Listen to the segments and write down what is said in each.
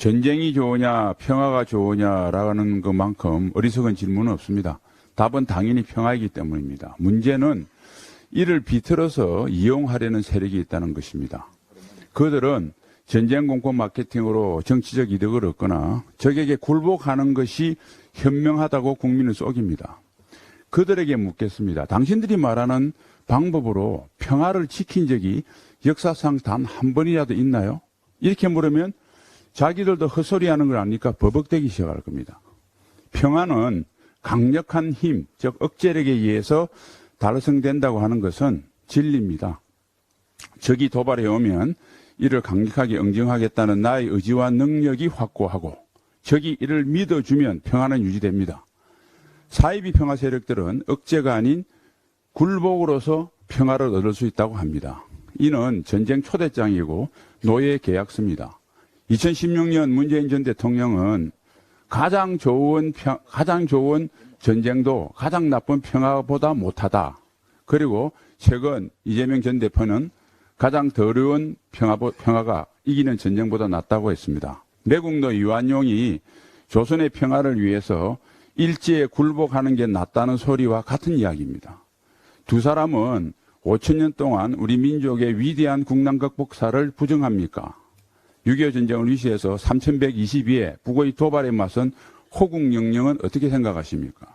전쟁이 좋으냐 평화가 좋으냐라는 것만큼 어리석은 질문은 없습니다. 답은 당연히 평화이기 때문입니다. 문제는 이를 비틀어서 이용하려는 세력이 있다는 것입니다. 그들은 전쟁 공포 마케팅으로 정치적 이득을 얻거나 적에게 굴복하는 것이 현명하다고 국민을 속입니다. 그들에게 묻겠습니다. 당신들이 말하는 방법으로 평화를 지킨 적이 역사상 단 한 번이라도 있나요? 이렇게 물으면 자기들도 헛소리하는 걸 아니까 버벅대기 시작할 겁니다. 평화는 강력한 힘, 즉 억제력에 의해서 달성된다고 하는 것은 진리입니다. 적이 도발해오면 이를 강력하게 응징하겠다는 나의 의지와 능력이 확고하고 적이 이를 믿어주면 평화는 유지됩니다. 사이비 평화 세력들은 억제가 아닌 굴복으로서 평화를 얻을 수 있다고 합니다. 이는 전쟁 초대장이고 노예 계약서입니다. 2016년 문재인 전 대통령은 가장 좋은 전쟁도 가장 나쁜 평화보다 못하다. 그리고 최근 이재명 전 대표는 가장 더러운 평화가 이기는 전쟁보다 낫다고 했습니다. 매국노 이완용이 조선의 평화를 위해서 일제에 굴복하는 게 낫다는 소리와 같은 이야기입니다. 두 사람은 5,000년 동안 우리 민족의 위대한 국난 극복사를 부정합니까? 6.25 전쟁을 위시해서 3,122회 북의 도발에 맞선 호국영령은 어떻게 생각하십니까?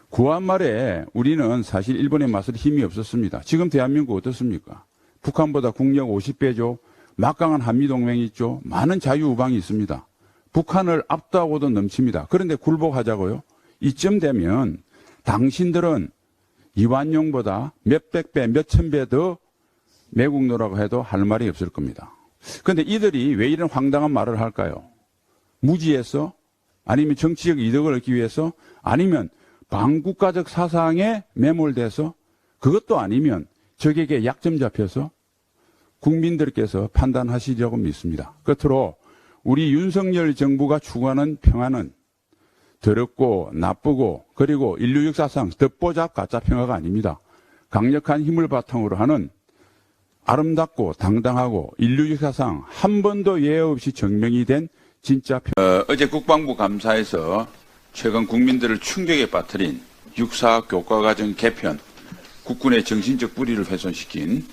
구한 말에 우리는 사실 일본에 맞설 힘이 없었습니다. 지금 대한민국 어떻습니까? 북한보다 국력 50배죠. 막강한 한미동맹이 있죠. 많은 자유우방이 있습니다. 북한을 압도하고도 넘칩니다. 그런데 굴복하자고요? 이쯤 되면 당신들은 이완용보다 몇백 배, 몇천 배 더 매국노라고 해도 할 말이 없을 겁니다. 그런데 이들이 왜 이런 황당한 말을 할까요? 무지해서? 아니면 정치적 이득을 얻기 위해서? 아니면 반국가적 사상에 매몰돼서? 그것도 아니면 적에게 약점 잡혀서? 국민들께서 판단하시려고 믿습니다. 끝으로 우리 윤석열 정부가 추구하는 평화는 더럽고 나쁘고 그리고 인류 역사상 덧보잡 가짜 평화가 아닙니다. 강력한 힘을 바탕으로 하는 아름답고 당당하고 인류 역사상 한 번도 예외 없이 증명이 된 진짜 평화. 어제 국방부 감사에서 최근 국민들을 충격에 빠뜨린 육사 교과과정 개편, 국군의 정신적 뿌리를 훼손시킨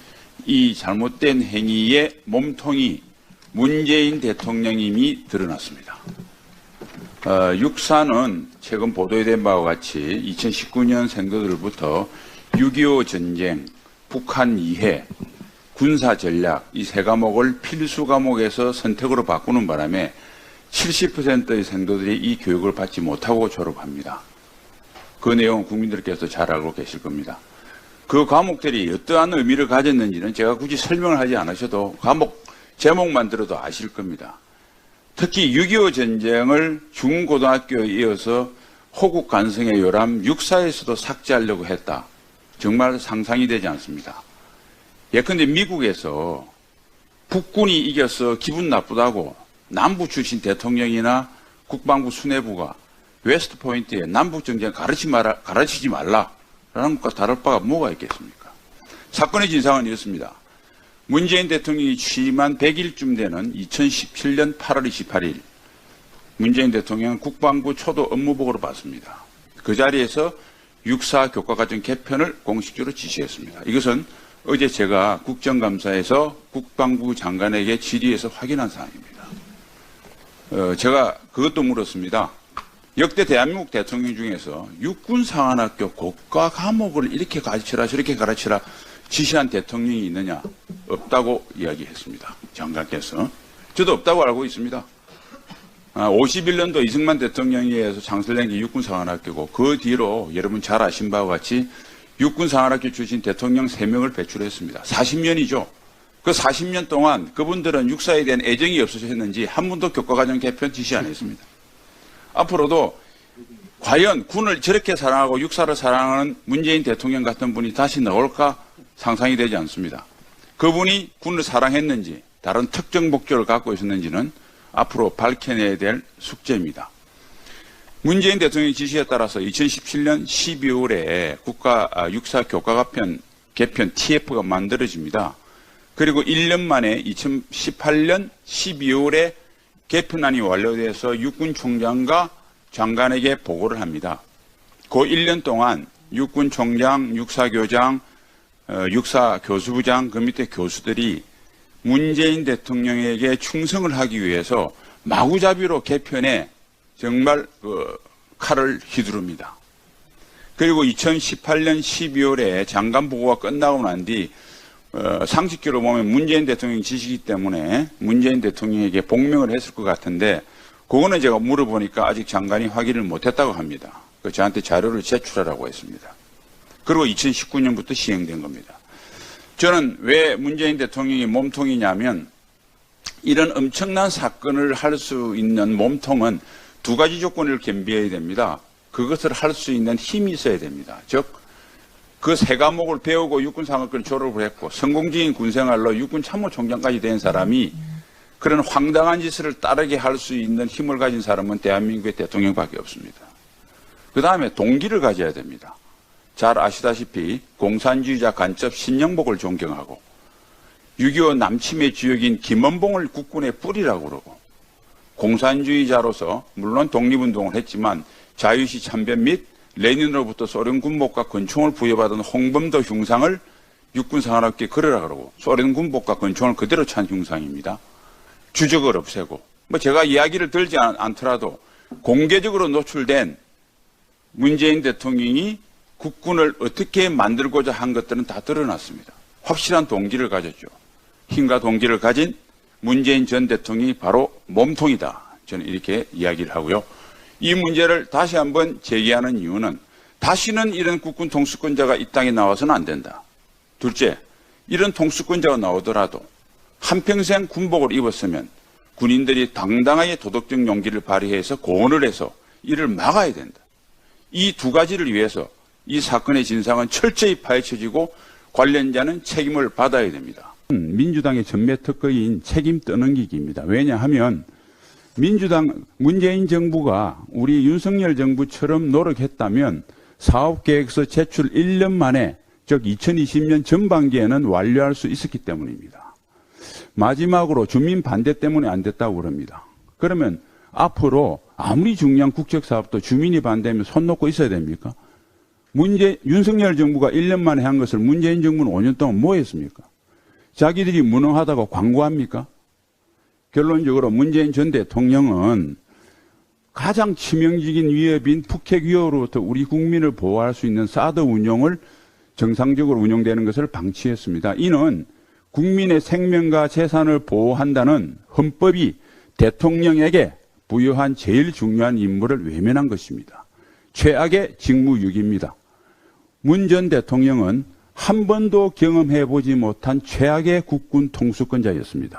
이 잘못된 행위의 몸통이 문재인 대통령임이 드러났습니다. 육사는 최근 보도된 바와 같이 2019년 생도들부터 6.25 전쟁, 북한 이해, 군사 전략 이 세 과목을 필수 과목에서 선택으로 바꾸는 바람에 70%의 생도들이 이 교육을 받지 못하고 졸업합니다. 그 내용은 국민들께서 잘 알고 계실 겁니다. 그 과목들이 어떠한 의미를 가졌는지는 제가 굳이 설명을 하지 않으셔도 과목 제목만 들어도 아실 겁니다. 특히 6.25 전쟁을 중고등학교에 이어서 호국 간성의 요람 육사에서도 삭제하려고 했다. 정말 상상이 되지 않습니다. 예컨대 미국에서 북군이 이겨서 기분 나쁘다고 남부 출신 대통령이나 국방부 수뇌부가 웨스트 포인트에 남북 전쟁 가르치지 말라라는 것과 다를 바가 뭐가 있겠습니까? 사건의 진상은 이렇습니다. 문재인 대통령이 취임한 100일쯤 되는 2017년 8월 28일 문재인 대통령은 국방부 초도 업무보고를 받습니다. 그 자리에서 육사 교과과정 개편을 공식적으로 지시했습니다. 이것은 어제 제가 국정감사에서 국방부 장관에게 질의해서 확인한 사항입니다. 제가 그것도 물었습니다. 역대 대한민국 대통령 중에서 육군사관학교 고가 과목을 이렇게 가르치라 저렇게 가르치라 지시한 대통령이 있느냐? 없다고 이야기했습니다. 장관께서. 저도 없다고 알고 있습니다. 51년도 이승만 대통령에 의해서 창설된 게 육군사관학교고 그 뒤로 여러분 잘 아신 바와 같이 육군사관학교 출신 대통령 3명을 배출했습니다. 40년이죠. 그 40년 동안 그분들은 육사에 대한 애정이 없으셨는지 한 번도 교과과정 개편 지시 안 했습니다. 앞으로도 과연 군을 저렇게 사랑하고 육사를 사랑하는 문재인 대통령 같은 분이 다시 나올까 상상이 되지 않습니다. 그분이 군을 사랑했는지 다른 특정 목적을 갖고 있었는지는 앞으로 밝혀내야 될 숙제입니다. 문재인 대통령의 지시에 따라서 2017년 12월에 국가 육사 교과과정 개편 TF가 만들어집니다. 그리고 1년 만에 2018년 12월에 개편안이 완료돼서 육군 총장과 장관에게 보고를 합니다. 그 1년 동안 육군 총장, 육사교장, 육사교수부장, 그 밑에 교수들이 문재인 대통령에게 충성을 하기 위해서 마구잡이로 개편에 정말 칼을 휘두릅니다. 그리고 2018년 12월에 장관 보고가 끝나고 난 뒤 상식적으로 보면 문재인 대통령 지시기 때문에 문재인 대통령에게 복명을 했을 것 같은데 그거는 제가 물어보니까 아직 장관이 확인을 못했다고 합니다. 저한테 자료를 제출하라고 했습니다. 그리고 2019년부터 시행된 겁니다. 저는 왜 문재인 대통령이 몸통이냐면 이런 엄청난 사건을 할 수 있는 몸통은 두 가지 조건을 겸비해야 됩니다. 그것을 할 수 있는 힘이 있어야 됩니다. 즉, 그 세 과목을 배우고 육군상학교를 졸업을 했고 성공적인 군생활로 육군 참모총장까지 된 사람이 그런 황당한 짓을 따르게 할 수 있는 힘을 가진 사람은 대한민국의 대통령밖에 없습니다. 그 다음에 동기를 가져야 됩니다. 잘 아시다시피 공산주의자 간첩 신영복을 존경하고 6.25 남침의 주역인 김원봉을 국군의 뿌리라고 그러고 공산주의자로서 물론 독립운동을 했지만 자유시 참변 및 레닌으로부터 소련 군복과 권총을 부여받은 홍범도 흉상을 육군상학교에 걸으라 그러고 소련 군복과 권총을 그대로 찬 흉상입니다. 주적을 없애고 제가 이야기를 들지 않더라도 공개적으로 노출된 문재인 대통령이 국군을 어떻게 만들고자 한 것들은 다 드러났습니다. 확실한 동기를 가졌죠. 힘과 동기를 가진 문재인 전 대통령이 바로 몸통이다. 저는 이렇게 이야기를 하고요. 이 문제를 다시 한번 제기하는 이유는 다시는 이런 국군 통수권자가 이 땅에 나와서는 안 된다. 둘째, 이런 통수권자가 나오더라도 한평생 군복을 입었으면 군인들이 당당하게 도덕적 용기를 발휘해서 고언을 해서 이를 막아야 된다. 이 두 가지를 위해서 이 사건의 진상은 철저히 파헤쳐지고 관련자는 책임을 받아야 됩니다. 민주당의 전매 특허인 책임 떠넘기기입니다. 왜냐하면 민주당 문재인 정부가 우리 윤석열 정부처럼 노력했다면 사업계획서 제출 1년 만에 즉 2020년 전반기에는 완료할 수 있었기 때문입니다. 마지막으로 주민 반대 때문에 안 됐다고 그럽니다. 그러면 앞으로 아무리 중요한 국적사업도 주민이 반대하면 손 놓고 있어야 됩니까? 윤석열 정부가 1년 만에 한 것을 문재인 정부는 5년 동안 뭐 했습니까? 자기들이 무능하다고 광고합니까? 결론적으로 문재인 전 대통령은 가장 치명적인 위협인 북핵 위협으로부터 우리 국민을 보호할 수 있는 사드 운용을 정상적으로 운용되는 것을 방치했습니다. 이는 국민의 생명과 재산을 보호한다는 헌법이 대통령에게 부여한 제일 중요한 임무를 외면한 것입니다. 최악의 직무유기입니다. 문 전 대통령은 한 번도 경험해보지 못한 최악의 국군 통수권자였습니다.